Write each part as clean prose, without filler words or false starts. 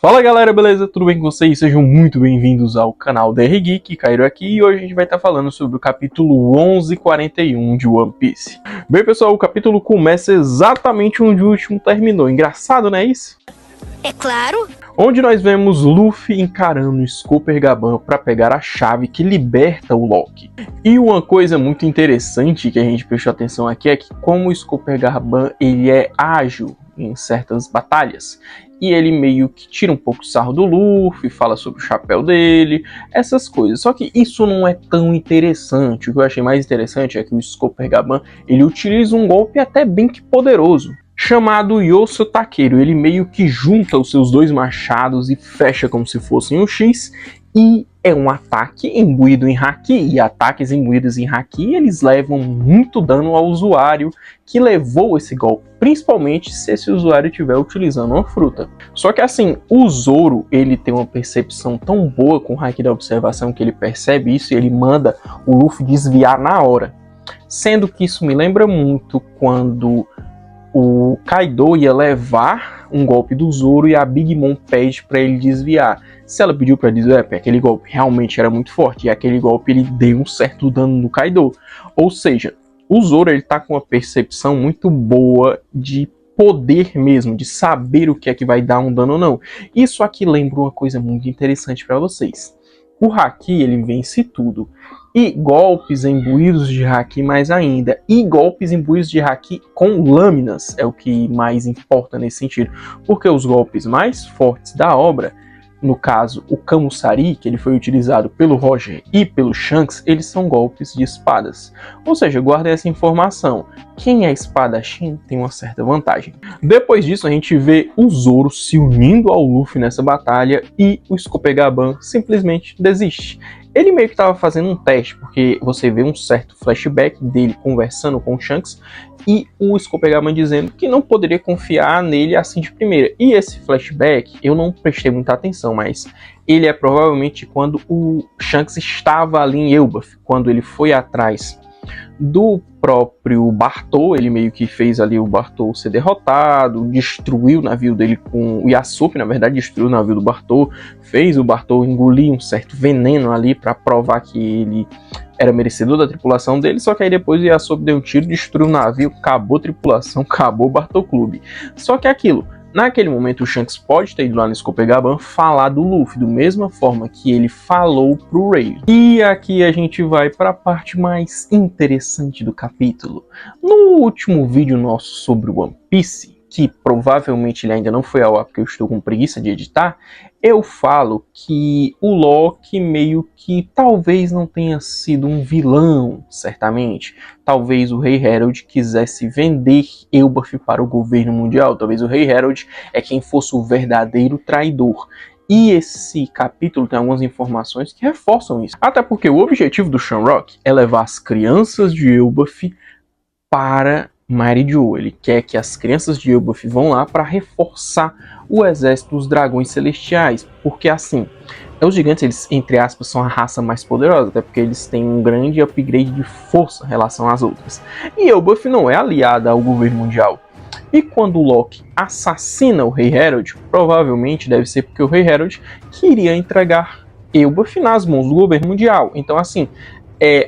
Fala galera, beleza? Tudo bem com vocês? Sejam muito bem-vindos ao canal DR Geek, Cairo aqui, e hoje a gente vai estar falando sobre o capítulo 1141 de One Piece. Bem pessoal, o capítulo começa exatamente onde o último terminou, engraçado, não é isso? É claro! Onde nós vemos Luffy encarando o Scooper Gaban para pegar a chave que liberta o Lock. E uma coisa muito interessante que a gente prestou atenção aqui é que como o Scooper Gaban ele é ágil em certas batalhas, e ele meio que tira um pouco o sarro do Luffy, fala sobre o chapéu dele, essas coisas. Só que isso não é tão interessante. O que eu achei mais interessante é que o Scooper Gaban ele utiliza um golpe até bem que poderoso, chamado Yoso Takeru. Ele meio que junta os seus dois machados e fecha como se fossem um X, e é um ataque imbuído em Haki, e ataques imbuídos em Haki eles levam muito dano ao usuário que levou esse golpe, principalmente se esse usuário estiver utilizando uma fruta. Só que assim, o Zoro ele tem uma percepção tão boa com o Haki da observação que ele percebe isso e ele manda o Luffy desviar na hora. Sendo que isso me lembra muito quando o Kaido ia levar um golpe do Zoro e a Big Mom pede para ele desviar. Se ela pediu para desviar, porque aquele golpe realmente era muito forte, e aquele golpe ele deu um certo dano no Kaido. Ou seja, o Zoro ele tá com uma percepção muito boa de poder mesmo, de saber o que é que vai dar um dano ou não. Isso aqui lembra uma coisa muito interessante para vocês. O Haki ele vence tudo. E golpes imbuídos de Haki mais ainda. E golpes imbuídos de Haki com lâminas é o que mais importa nesse sentido. Porque os golpes mais fortes da obra, no caso o Kamusari, que ele foi utilizado pelo Roger e pelo Shanks, eles são golpes de espadas. Ou seja, guardem essa informação. Quem é espadachim tem uma certa vantagem. Depois disso a gente vê o Zoro se unindo ao Luffy nessa batalha e o Scooper Gaban simplesmente desiste. Ele meio que estava fazendo um teste, porque você vê um certo flashback dele conversando com o Shanks e o Scooper Gaban dizendo que não poderia confiar nele assim de primeira. E esse flashback eu não prestei muita atenção, mas ele é provavelmente quando o Shanks estava ali em Elbaf, quando ele foi atrás do próprio Bartô. Ele meio que fez ali o Bartô ser derrotado, destruiu o navio dele com o Yasop, na verdade destruiu o navio do Bartô, fez o Bartô engolir um certo veneno ali para provar que ele era merecedor da tripulação dele, só que aí depois o Yasop deu um tiro, destruiu o navio, acabou a tripulação, acabou o Bartô Clube. Só que aquilo, naquele momento o Shanks pode ter ido lá no Scooper Gaban falar do Luffy, da mesma forma que ele falou pro Ray. E aqui a gente vai para a parte mais interessante do capítulo. No último vídeo nosso sobre One Piece, que provavelmente ele ainda não foi ao ar porque eu estou com preguiça de editar, eu falo que o Loki meio que talvez não tenha sido um vilão, certamente. Talvez o Rei Herald quisesse vender Elbaf para o governo mundial. Talvez o Rei Herald é quem fosse o verdadeiro traidor. E esse capítulo tem algumas informações que reforçam isso. Até porque o objetivo do Shamrock é levar as crianças de Elbaf para Mighty Joe. Ele quer que as crianças de Elbaf vão lá para reforçar o exército dos dragões celestiais, porque assim, os gigantes, eles, entre aspas, são a raça mais poderosa, até porque eles têm um grande upgrade de força em relação às outras. E Elbaf não é aliada ao governo mundial. E quando o Loki assassina o Rei Herald, provavelmente deve ser porque o Rei Herald queria entregar Elbaf nas mãos do governo mundial. Então assim,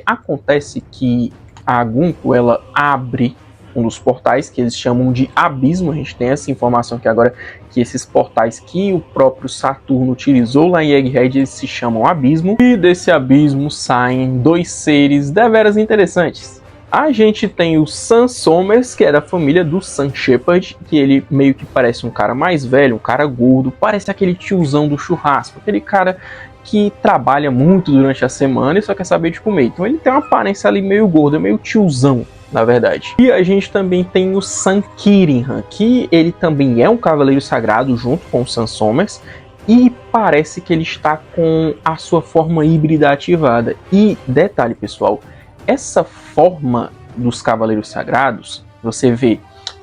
acontece que a Gunko, ela abre um dos portais que eles chamam de abismo. A gente tem essa informação aqui agora, que esses portais que o próprio Saturno utilizou lá em Egghead, eles se chamam abismo, e desse abismo saem dois seres deveras interessantes. A gente tem o Sam Sommers, que é da família do Sam Shepard, que ele meio que parece um cara mais velho, um cara gordo, parece aquele tiozão do churrasco, aquele cara que trabalha muito durante a semana e só quer saber de comer. Então ele tem uma aparência ali meio gorda, meio tiozão, na verdade. E a gente também tem o Sam Kirinhan, que ele também é um cavaleiro sagrado junto com o Sam Sommers, e parece que ele está com a sua forma híbrida ativada. E detalhe, pessoal, essa forma dos cavaleiros sagrados, você vê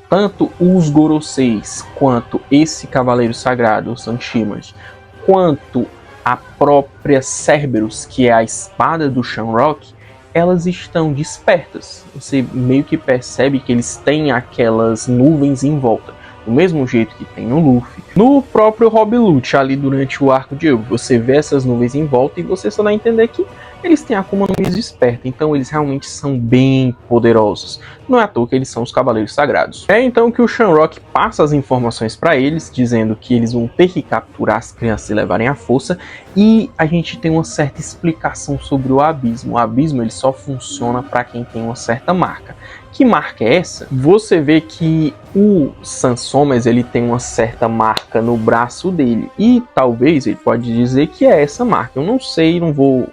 tanto os Goroseis, quanto esse cavaleiro sagrado, o Sam Shimmer, quanto a própria Cerberus, que é a espada do Shamrock, elas estão despertas. Você meio que percebe que eles têm aquelas nuvens em volta. do mesmo jeito que tem no Luffy. No próprio Rob Lucci, ali durante o arco de Eugeo, você vê essas nuvens em volta e você só dá a entender que eles têm a Akuma no Mi desperta, então eles realmente são bem poderosos. Não é à toa que eles são os Cavaleiros Sagrados. É então que o Shamrock passa as informações para eles, dizendo que eles vão ter que capturar as crianças e levarem à força, e a gente tem uma certa explicação sobre o abismo. O abismo ele só funciona para quem tem uma certa marca. Que marca é essa? Você vê que o Sans Sommers ele tem uma certa marca no braço dele, e talvez ele pode dizer que é essa marca. Eu não sei, não vou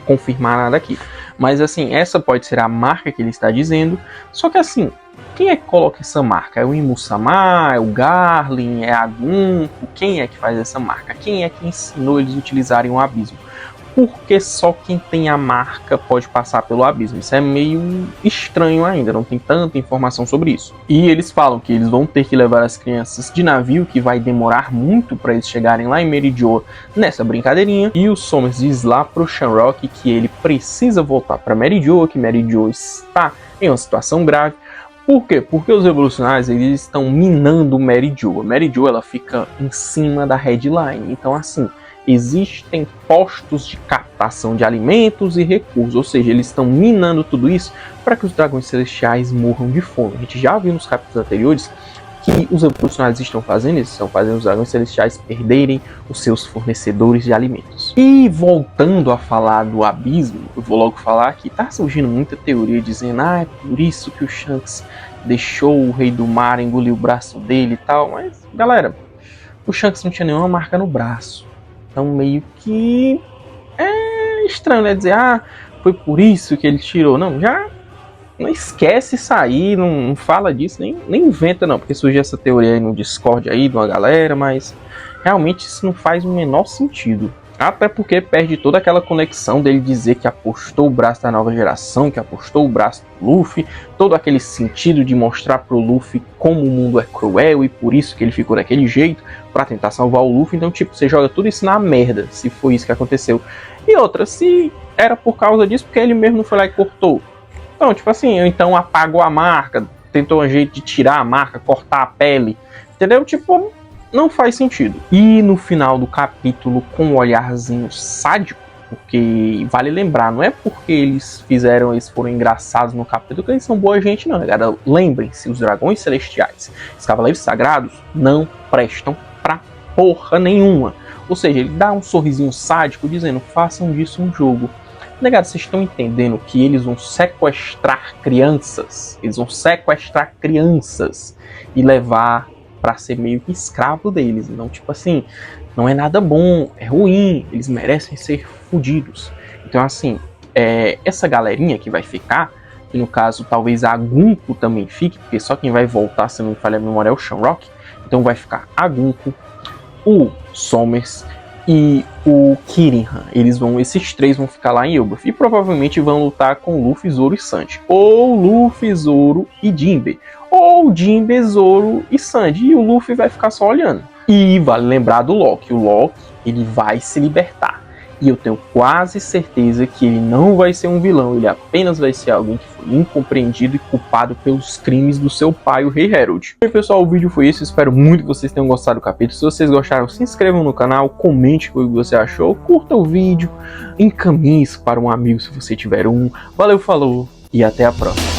confirmar nada aqui, mas assim, essa pode ser a marca que ele está dizendo. Só que assim, quem é que coloca essa marca? É o Imusama? É o Garlin? É a Gunko? Quem é que faz essa marca? Quem é que ensinou eles a utilizarem o abismo? Porque só quem tem a marca pode passar pelo abismo. Isso é meio estranho ainda, não tem tanta informação sobre isso. E eles falam que eles vão ter que levar as crianças de navio, que vai demorar muito para eles chegarem lá em Meridior nessa brincadeirinha. E o Sommers diz lá pro Shamrock que ele precisa voltar para Meridior, que Meridior está em uma situação grave. Por quê? Porque os revolucionários eles estão minando Meridior. Meridior ela fica em cima da headline, então assim, existem postos de captação de alimentos e recursos, ou seja, eles estão minando tudo isso para que os dragões celestiais morram de fome. A gente já viu nos capítulos anteriores que os revolucionários estão fazendo isso, estão fazendo os dragões celestiais perderem os seus fornecedores de alimentos. E voltando a falar do abismo, eu vou logo falar que tá surgindo muita teoria dizendo é por isso que o Shanks deixou o Rei do Mar engolir o braço dele e tal, mas galera, o Shanks não tinha nenhuma marca no braço. Então meio que é estranho, né? Dizer, foi por isso que ele tirou. Não, já não esquece isso aí, não fala disso, nem inventa não, porque surgiu essa teoria aí no Discord aí de uma galera, mas realmente isso não faz o menor sentido. Até porque perde toda aquela conexão dele dizer que apostou o braço da nova geração, que apostou o braço do Luffy, todo aquele sentido de mostrar pro Luffy como o mundo é cruel e por isso que ele ficou daquele jeito, pra tentar salvar o Luffy. Então, tipo, você joga tudo isso na merda, se foi isso que aconteceu. E outra, se era por causa disso, porque ele mesmo não foi lá e cortou. Então, tipo assim, então apagou a marca, tentou um jeito de tirar a marca, cortar a pele, entendeu? Tipo, não faz sentido. E no final do capítulo, com um olharzinho sádico, porque vale lembrar, não é porque eles foram engraçados no capítulo que eles são boa gente, não, galera. Lembrem-se, os dragões celestiais, os cavaleiros sagrados, não prestam pra porra nenhuma. Ou seja, ele dá um sorrisinho sádico dizendo, façam disso um jogo. Negado, vocês estão entendendo que eles vão sequestrar crianças? Eles vão sequestrar crianças e levar para ser meio que escravo deles. Então, tipo assim, não é nada bom, é ruim, eles merecem ser fodidos. Então, assim, essa galerinha que vai ficar, que no caso talvez a Gunko também fique, porque só quem vai voltar, se não me falha a memória, é o Shamrock. Então vai ficar a Gunko, o Sommers e o Kirinhan. Esses três vão ficar lá em Elbaf e provavelmente vão lutar com Luffy, Zoro e Sanji, ou Luffy, Zoro e Jinbe, ou Jinbe, Zoro e Sanji, e o Luffy vai ficar só olhando. E vale lembrar do Loki. O Loki, ele vai se libertar. E eu tenho quase certeza que ele não vai ser um vilão, ele apenas vai ser alguém que foi incompreendido e culpado pelos crimes do seu pai, o Rei Herald. E pessoal, o vídeo foi esse, espero muito que vocês tenham gostado do capítulo. Se vocês gostaram, se inscrevam no canal, comente o que você achou, curta o vídeo, encaminhe isso para um amigo se você tiver um. Valeu, falou e até a próxima.